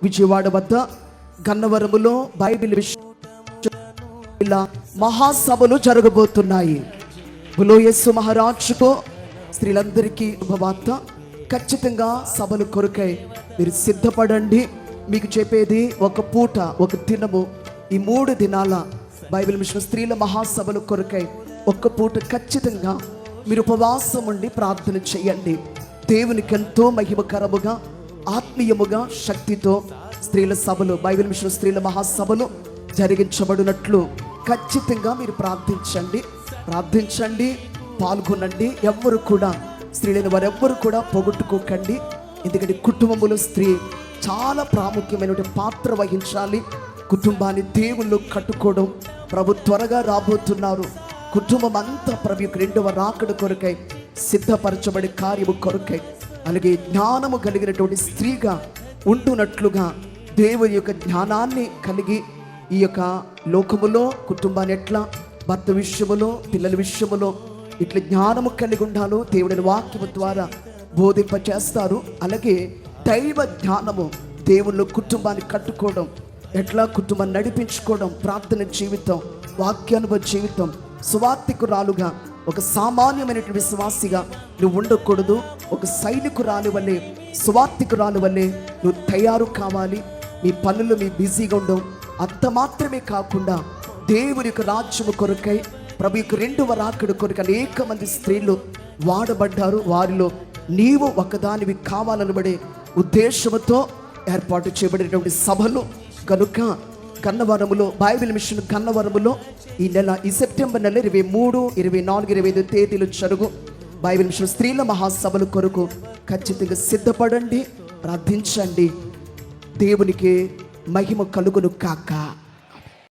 విజయవాడ వద్ద గన్నవరములో బైబిల్ మహాసభలు జరగబోతున్నాయి. యేసు మహారాజుకు స్త్రీలందరికీ శుభవార్త. ఖచ్చితంగా సభలు కొరకై మీరు సిద్ధపడండి. మీకు చెప్పేది ఒక పూట ఒక దినము, ఈ 3 దినాల బైబిల్ మిషన్ స్త్రీల మహాసభలు కొరకై ఒక్క పూట ఖచ్చితంగా మీరు ఉపవాసం ఉండి ప్రార్థన చేయండి. దేవునికి ఎంతో మహిమకరముగా ఆత్మీయముగా శక్తితో స్త్రీల సభలు, బైబిల్ మిషన్ స్త్రీల మహాసభలు జరిగించబడినట్లు ఖచ్చితంగా మీరు ప్రార్థించండి, పాల్గొనండి. ఎవ్వరు కూడా స్త్రీలైన వారెవ్వరు కూడా పోగొట్టుకోకండి. ఎందుకంటే కుటుంబములో స్త్రీ చాలా ప్రాముఖ్యమైన పాత్ర వహించాలి. కుటుంబాన్ని దేవుళ్ళు కట్టుకోవడం, ప్రభు త్వరగా రాబోతున్నారు. కుటుంబం అంతా ప్రభు యొక్క 2వ రాకడ కొరకై సిద్ధపరచబడి కార్యము కొరకై అలాగే జ్ఞానము కలిగినటువంటి స్త్రీగా ఉంటున్నట్లుగా దేవుని యొక్క జ్ఞానాన్ని కలిగి ఈ యొక్క లోకములో కుటుంబాన్ని ఎట్లా భర్త విషయములో పిల్లల విషయములో ఇట్లా జ్ఞానము కలిగి ఉండాలో దేవుడిని వాక్యము ద్వారా బోధింపచేస్తారు. అలాగే దైవ జ్ఞానము దేవుళ్ళు కుటుంబాన్ని కట్టుకోవడం, ఎట్లా కుటుంబాన్ని నడిపించుకోవడం, ప్రార్థన జీవితం, వాక్యానుభవ జీవితం, సువార్తికురాలుగా ఒక సామాన్యమైనటువంటి విశ్వాసిగా నువ్వు ఉండకూడదు. ఒక సైనికురాలు వల్లే, సువార్తికురాలు వల్లే నువ్వు తయారు కావాలి. మీ పనులు మీ బిజీగా ఉండవు. అంత మాత్రమే కాకుండా దేవుని యొక్క రాజ్యము కొరకై ప్రభు యొక్క 2వ రాకడ కొరకు అనేక మంది స్త్రీలు వాడబడ్డారు. వారిలో నీవు ఒకదానివి కావాలనబడే ఉద్దేశంతో ఏర్పాటు చేయబడినటువంటి సభలు కనుక గన్నవరములో బైబిల్ మిషన్ గన్నవరములో ఈ సెప్టెంబర్ నెల 23, 24, 25 తేదీలు జరుగు బైబిల్ మిషన్ స్త్రీల మహాసభల కొరకు ఖచ్చితంగా సిద్ధపడండి, ప్రార్థించండి. దేవునికి మహిమ కలుగును కాక.